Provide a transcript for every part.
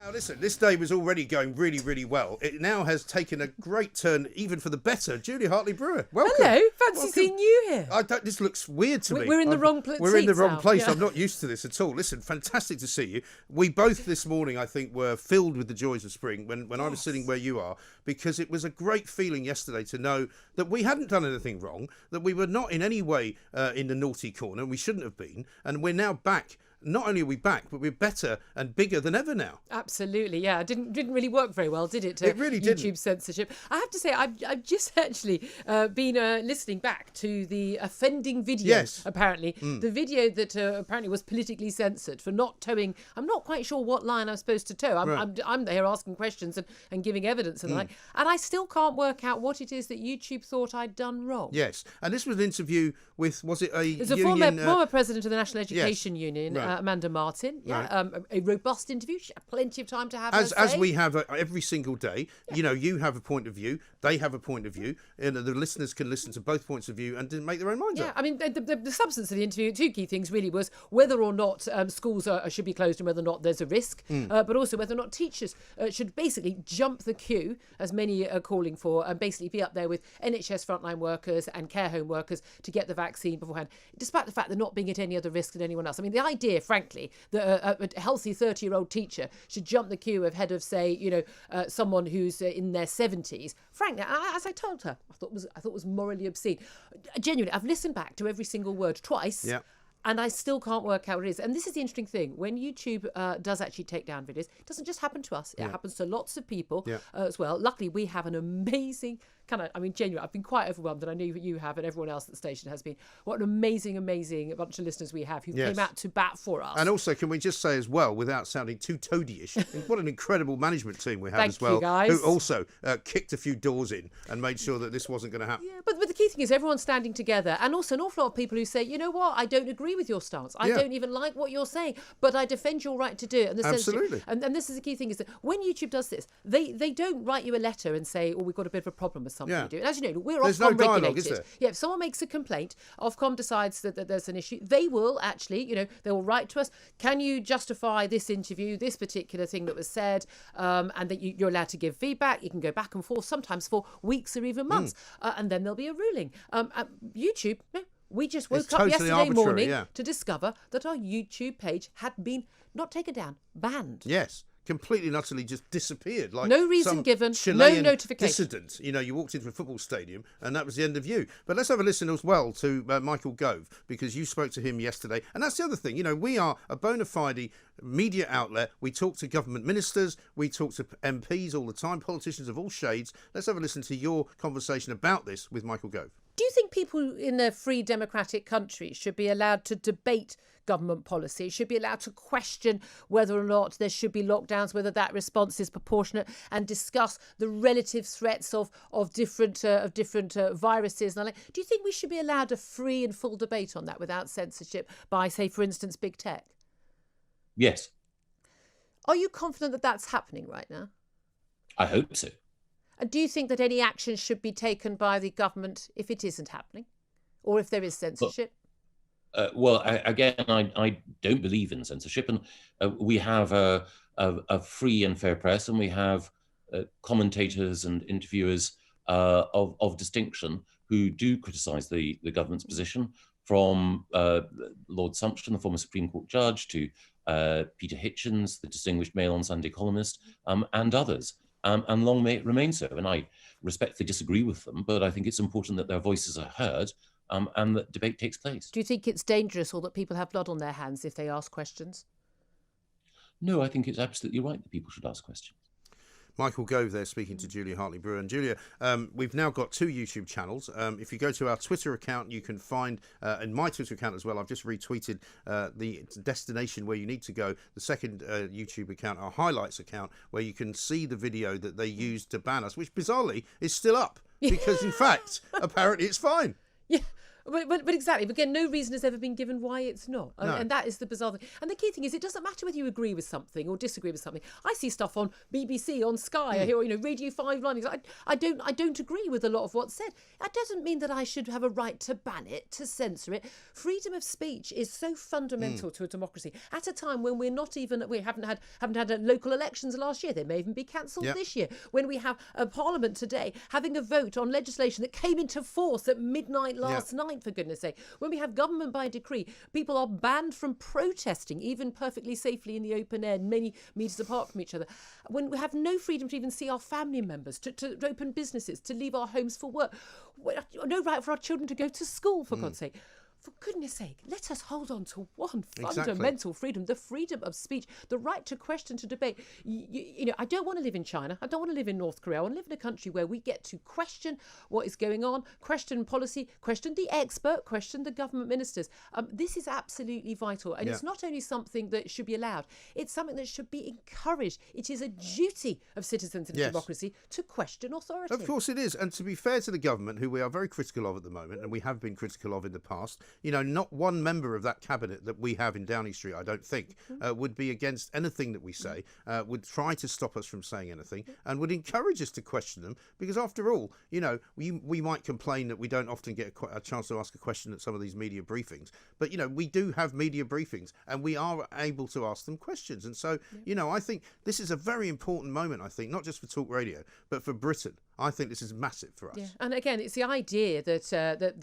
Now listen, this day was already going really, really well. It now has taken a great turn, even for the better. Julia Hartley-Brewer, welcome. Hello, fancy Welcome. seeing you here. This looks weird to me. We're in the wrong place. We're in the wrong now. place. Yeah. I'm not used to this at all. Listen, fantastic to see you. We both this morning, I think, were filled with the joys of spring when I was sitting where you are, because it was a great feeling yesterday to know that we hadn't done anything wrong, that we were not in any way in the naughty corner, we shouldn't have been, and we're now back. Not only are we back, but we're better and bigger than ever now. Absolutely, yeah. It didn't really work very well, did it? It really didn't. YouTube censorship. I have to say, I've just actually been listening back to the offending video. Yes. Apparently, the video that apparently was politically censored for not towing. I'm not quite sure what line I'm supposed to tow. I'm there asking questions and giving evidence and the like, and I still can't work out what it is that YouTube thought I'd done wrong. Yes, and this was an interview with, was it a There's a union? former president of the National Education yes, Union, right. Amanda Martin. Yeah, Right. a robust interview. She had plenty of time to have as we have every single day. Yeah. You know, you have a point of view, they have a point of view, and the listeners can listen to both points of view and make their own minds up. Yeah, I mean, the substance of the interview, two key things really was whether or not schools should be closed and whether or not there's a risk, but also whether or not teachers should basically jump the queue, as many are calling for, and basically be up there with NHS frontline workers and care home workers to get the vaccine beforehand, despite the fact they're not being at any other risk than anyone else. I mean, the idea, frankly, that a healthy 30-year-old teacher should jump the queue ahead of, say, someone who's in their 70s, frankly, as I told her, I thought it was morally obscene. Genuinely, I've listened back to every single word twice. Yeah. And I still can't work out what it is. And this is the interesting thing. When YouTube does actually take down videos, it doesn't just happen to us. It happens to lots of people as well. Luckily, we have an amazing genuine. I've been quite overwhelmed, and I know you have, and everyone else at the station has been. What an amazing bunch of listeners we have who came out to bat for us. And also, can we just say as well, without sounding too toady-ish, what an incredible management team we have Thank as well, you guys. who also kicked a few doors in and made sure that this wasn't going to happen. Yeah, but the key thing is everyone's standing together, and also an awful lot of people who say, you know what, I don't agree with your stance. I don't even like what you're saying, but I defend your right to do it. And Absolutely. And this is the key thing, is that when YouTube does this, they don't write you a letter and say, oh, we've got a bit of a problem with something you do. And as you know, we're There's Ofcom no dialogue, regulated. is there? Yeah, if someone makes a complaint, Ofcom decides that there's an issue, they will actually, they will write to us, can you justify this interview, this particular thing that was said, and that you're allowed to give feedback. You can go back and forth, sometimes for weeks or even months, and then there'll be a ruling. YouTube, no. We just woke up yesterday morning to discover that our YouTube page had been not taken down, banned. Yes. Completely and utterly just disappeared. Like no reason given, Chilean no notification. Dissident. You walked into a football stadium and that was the end of you. But let's have a listen as well to Michael Gove, because you spoke to him yesterday. And that's the other thing. We are a bona fide media outlet. We talk to government ministers. We talk to MPs all the time, politicians of all shades. Let's have a listen to your conversation about this with Michael Gove. Do you think people in a free democratic country should be allowed to debate government policy, should be allowed to question whether or not there should be lockdowns, whether that response is proportionate, and discuss the relative threats of different viruses? And do you think we should be allowed a free and full debate on that without censorship by, say, for instance, big tech? Yes. Are you confident that that's happening right now? I hope so. And do you think that any action should be taken by the government if it isn't happening, or if there is censorship? I don't believe in censorship, and we have a free and fair press, and we have commentators and interviewers of distinction who do criticise the government's position, from Lord Sumption, the former Supreme Court judge, to Peter Hitchens, the distinguished Mail on Sunday columnist, and others. And long may it remain so. And I respectfully disagree with them, but I think it's important that their voices are heard and that debate takes place. Do you think it's dangerous or that people have blood on their hands if they ask questions? No, I think it's absolutely right that people should ask questions. Michael Gove there speaking to Julia Hartley-Brewer. And Julia, we've now got 2 YouTube channels. If you go to our Twitter account, you can find, in my Twitter account as well, I've just retweeted the destination where you need to go. The second YouTube account, our highlights account, where you can see the video that they used to ban us, which bizarrely is still up. Because in fact, apparently it's fine. Yeah. But exactly. But again, no reason has ever been given why it's not. No. And that is the bizarre thing. And the key thing is, it doesn't matter whether you agree with something or disagree with something. I see stuff on BBC, on Sky, I hear, Radio 5 Live. I don't agree with a lot of what's said. That doesn't mean that I should have a right to ban it, to censor it. Freedom of speech is so fundamental to a democracy. At a time when we haven't had local elections last year. They may even be cancelled this year. When we have a Parliament today having a vote on legislation that came into force at midnight last night, for goodness sake. When we have government by decree, people are banned from protesting, even perfectly safely in the open air, many metres apart from each other. When we have no freedom to even see our family members, to open businesses, to leave our homes for work. No right for our children to go to school, for God's sake. For goodness sake, let us hold on to one fundamental freedom, the freedom of speech, the right to question, to debate. I don't want to live in China. I don't want to live in North Korea. I want to live in a country where we get to question what is going on, question policy, question the expert, question the government ministers. This is absolutely vital. And it's not only something that should be allowed, it's something that should be encouraged. It is a duty of citizens in a democracy to question authority. Of course it is. And to be fair to the government, who we are very critical of at the moment, and we have been critical of in the past, not one member of that cabinet that we have in Downing Street, I don't think, would be against anything that we say, would try to stop us from saying anything, and would encourage us to question them. Because after all, we might complain that we don't often get a chance to ask a question at some of these media briefings. But, we do have media briefings, and we are able to ask them questions. And so, I think this is a very important moment, not just for Talk Radio, but for Britain. I think this is massive for us. Yeah. And again, it's the idea that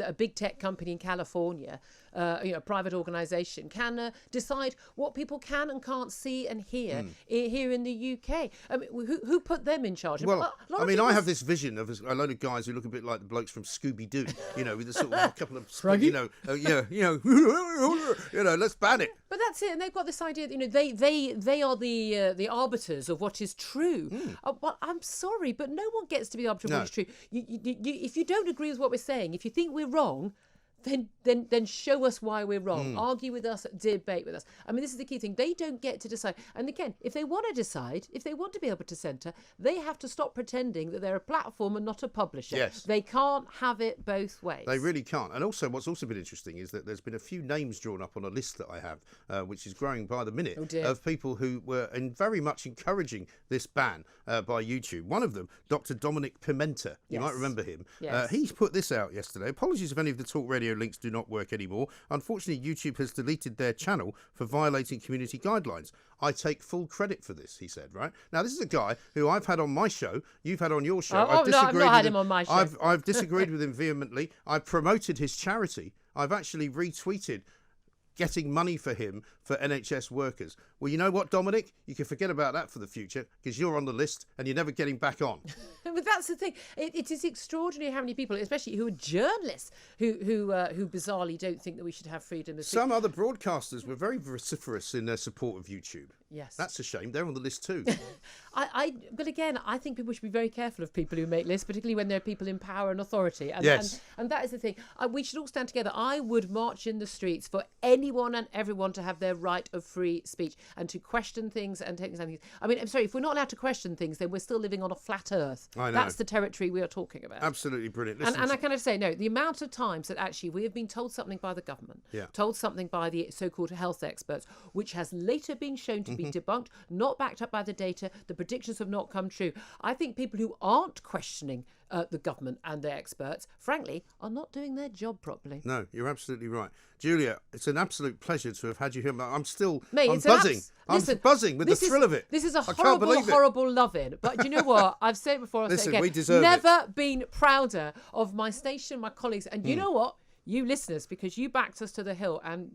a big tech company in California, a private organisation, can decide what people can and can't see and hear here in the UK. I mean, who put them in charge? Well, I have this vision of a load of guys who look a bit like the blokes from Scooby-Doo, with a sort of a couple of, let's ban it. But that's it, and they've got this idea that they are the arbiters of what is true. Well, I'm sorry, but no one gets to be the arbiter of what is true. If you don't agree with what we're saying, if you think we're wrong, then show us why we're wrong. Argue with us, debate with us. I mean, this is the key thing. They don't get to decide. And again, if they want to decide, if they want to be able to centre, they have to stop pretending that they're a platform and not a publisher. Yes. They can't have it both ways. They really can't. And also, what's also been interesting is that there's been a few names drawn up on a list that I have, which is growing by the minute, of people who were very much encouraging this ban by YouTube. One of them, Dr. Dominic Pimenta. You might remember him. Yes. He's put this out yesterday. Apologies if any of the Talk Radio links do not work anymore. Unfortunately, YouTube has deleted their channel for violating community guidelines. I take full credit for this, he said, right? Now, this is a guy who I've had on my show, you've had on your show. I've not had him on my show. I've disagreed with him vehemently. I've promoted his charity. I've actually retweeted getting money for him for NHS workers. Well, you know what, Dominic? You can forget about that for the future because you're on the list and you're never getting back on. But that's the thing. It is extraordinary how many people, especially who are journalists, who bizarrely don't think that we should have freedom of speech. Some other broadcasters were very vociferous in their support of YouTube. Yes. That's a shame. They're on the list too. But again, I think people should be very careful of people who make lists, particularly when they're people in power and authority. And, and that is the thing. We should all stand together. I would march in the streets for anyone and everyone to have their right of free speech and to question things and take things. I mean, I'm sorry, if we're not allowed to question things, then we're still living on a flat earth. I know. That's the territory we are talking about. Absolutely brilliant. And I kind of say, no, the amount of times that actually we have been told something by the government, told something by the so-called health experts, which has later been shown to be debunked, not backed up by the data, the predictions have not come true. I think people who aren't questioning the government and their experts, frankly, are not doing their job properly. No, you're absolutely right. Julia, it's an absolute pleasure to have had you here. I'm still Mate, buzzing. I'm buzzing with the thrill of it. This is a horrible love-in. But do you know what? I've said it before, I'll say it again. We deserve Never been prouder of my station, my colleagues. And you know what? You listeners, because you backed us to the hill and...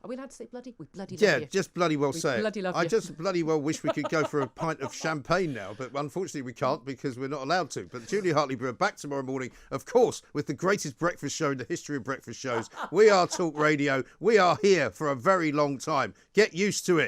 Are we allowed to say bloody? We bloody love you. Yeah, just bloody well say bloody love I you. just bloody well wish we could go for a pint of champagne now, but unfortunately we can't because we're not allowed to. But Julia Hartley-Brewer back tomorrow morning, of course, with the greatest breakfast show in the history of breakfast shows. We are Talk Radio. We are here for a very long time. Get used to it.